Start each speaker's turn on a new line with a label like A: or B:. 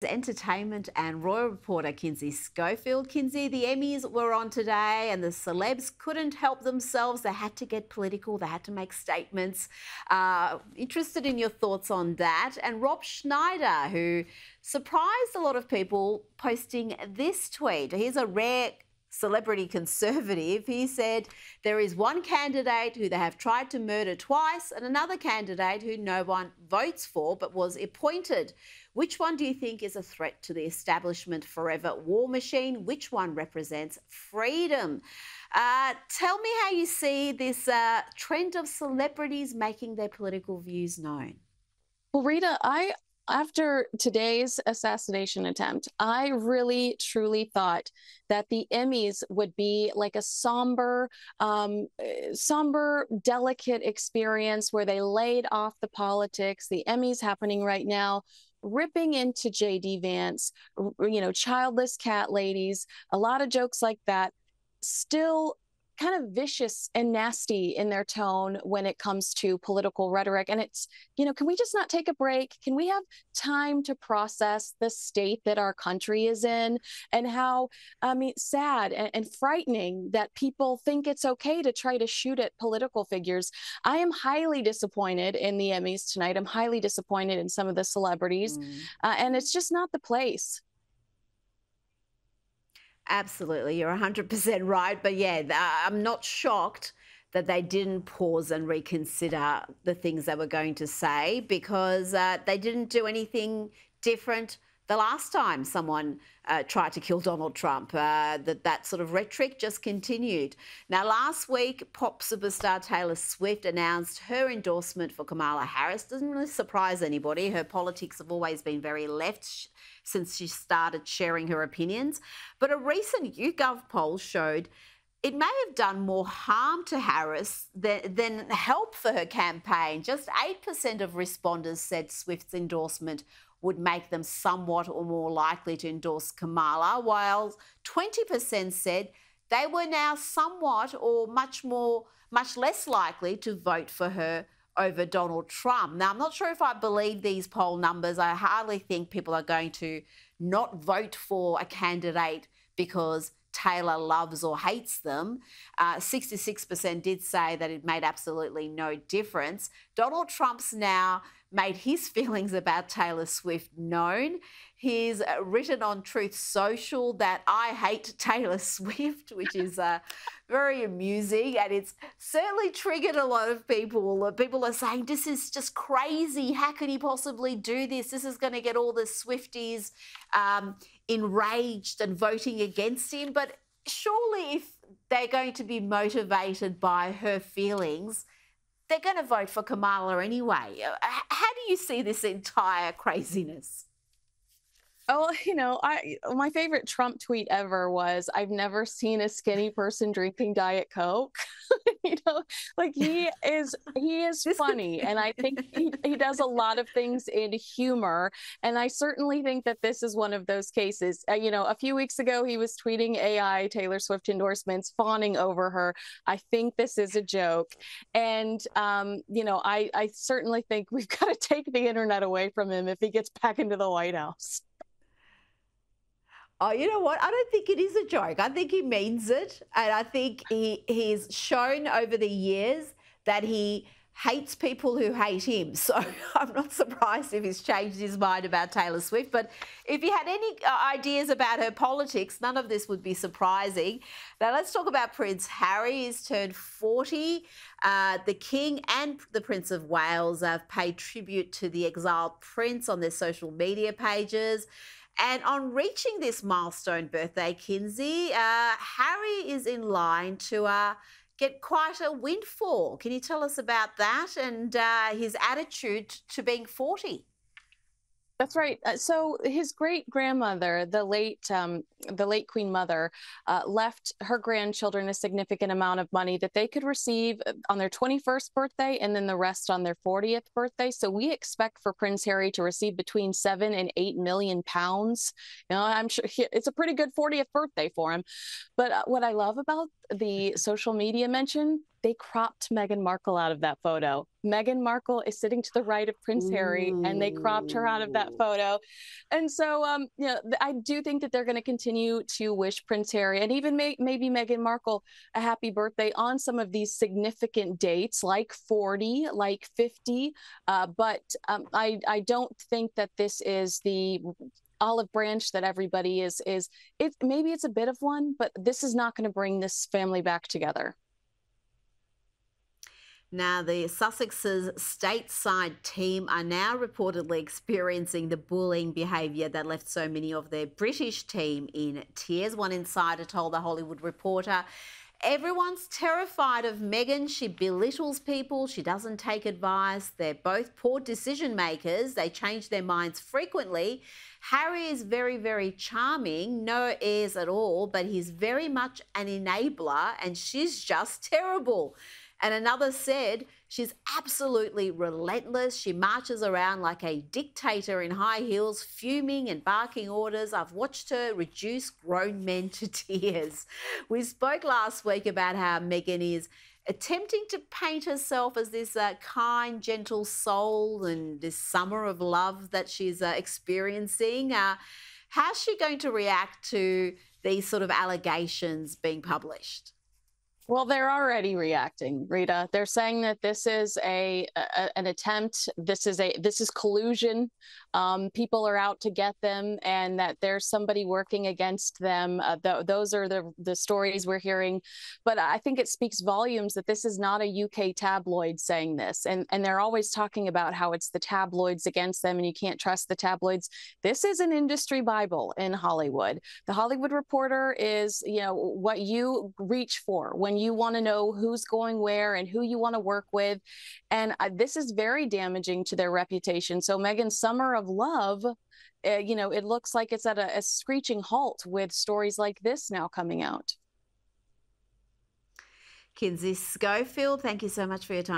A: Entertainment and royal reporter Kinsey Schofield. Kinsey, the Emmys were on today and the celebs couldn't help themselves. They had to get political. They had to make statements. Interested in your thoughts on that. And Rob Schneider, who surprised a lot of people, posting this tweet. Here's a rare celebrity conservative. He said there is one candidate who they have tried to murder twice and another candidate who no one votes for but was appointed. Which one do you think is a threat to the establishment forever war machine? Which one represents freedom? Tell me how you see this trend of celebrities making their political views known.
B: Well, Rita, after today's assassination attempt, I really truly thought that the Emmys would be like a somber, delicate experience where they laid off the politics. The Emmys happening right now, ripping into J.D. Vance, childless cat ladies, a lot of jokes like that, still kind of vicious and nasty in their tone when it comes to political rhetoric. And it's, can we just not take a break? Can we have time to process the state that our country is in and how, sad and frightening that people think it's okay to try to shoot at political figures. I am highly disappointed in the Emmys tonight. I'm highly disappointed in some of the celebrities, and it's just not the place.
A: Absolutely, you're 100% right. But yeah, I'm not shocked that they didn't pause and reconsider the things they were going to say, because they didn't do anything different the last time someone tried to kill Donald Trump. That sort of rhetoric just continued. Now, last week, pop superstar Taylor Swift announced her endorsement for Kamala Harris. Doesn't really surprise anybody. Her politics have always been very left since she started sharing her opinions. But a recent YouGov poll showed it may have done more harm to Harris than help for her campaign. Just 8% of responders said Swift's endorsement would make them somewhat or more likely to endorse Kamala, while 20% said they were now somewhat or much less likely to vote for her over Donald Trump. Now, I'm not sure if I believe these poll numbers. I hardly think people are going to not vote for a candidate because Taylor loves or hates them. 66% did say that it made absolutely no difference. Donald Trump's now made his feelings about Taylor Swift known. He's written on Truth Social that I hate Taylor Swift, which is very amusing, and it's certainly triggered a lot of people. People are saying, this is just crazy. How could he possibly do this? This is going to get all the Swifties enraged and voting against him. But surely if they're going to be motivated by her feelings, they're going to vote for Kamala anyway. How do you see this entire craziness?
B: Oh, my favorite Trump tweet ever was, "I've never seen a skinny person drinking Diet Coke." He is funny. And I think he does a lot of things in humor. And I certainly think that this is one of those cases. A few weeks ago, he was tweeting AI Taylor Swift endorsements, fawning over her. I think this is a joke. And, I certainly think we've got to take the internet away from him if he gets back into the White House.
A: Oh, you know what? I don't think it is a joke. I think he means it. And I think he's shown over the years that he hates people who hate him. So I'm not surprised if he's changed his mind about Taylor Swift. But if you had any ideas about her politics, none of this would be surprising. Now, let's talk about Prince Harry. He's turned 40. The King and the Prince of Wales have paid tribute to the exiled prince on their social media pages. And on reaching this milestone birthday, Kinsey, Harry is in line to get quite a windfall. Can you tell us about that and his attitude to being 40?
B: That's right. So his great grandmother, the late Queen Mother, left her grandchildren a significant amount of money that they could receive on their 21st birthday and then the rest on their 40th birthday. So we expect for Prince Harry to receive between £7 and £8 million. I'm sure it's a pretty good 40th birthday for him. But what I love about the social media mention they cropped Meghan Markle out of that photo. Meghan Markle is sitting to the right of Prince Harry, and they cropped her out of that photo. And so, I do think that they're going to continue to wish Prince Harry and even maybe Meghan Markle a happy birthday on some of these significant dates, like 40, like 50. I don't think that this is the olive branch that everybody is. Maybe it's a bit of one, but this is not going to bring this family back together.
A: Now, the Sussex's stateside team are now reportedly experiencing the bullying behaviour that left so many of their British team in tears. One insider told The Hollywood Reporter, everyone's terrified of Meghan. She belittles people. She doesn't take advice. They're both poor decision makers. They change their minds frequently. Harry is very, very charming, no airs at all, but he's very much an enabler, and she's just terrible. And another said, she's absolutely relentless. She marches around like a dictator in high heels, fuming and barking orders. I've watched her reduce grown men to tears. We spoke last week about how Meghan is attempting to paint herself as this kind, gentle soul and this summer of love that she's experiencing. How's she going to react to these sort of allegations being published?
B: Well, they're already reacting, Rita. They're saying that this is an attempt. This is collusion. People are out to get them, and that there's somebody working against them. Those are the stories we're hearing. But I think it speaks volumes that this is not a UK tabloid saying this, and they're always talking about how it's the tabloids against them, and you can't trust the tabloids. This is an industry Bible in Hollywood. The Hollywood Reporter is, what you reach for when you want to know who's going where and who you want to work with. And this is very damaging to their reputation. So Meghan's summer of love, it looks like it's at a screeching halt with stories like this now coming out.
A: Kinsey Schofield, thank you so much for your time.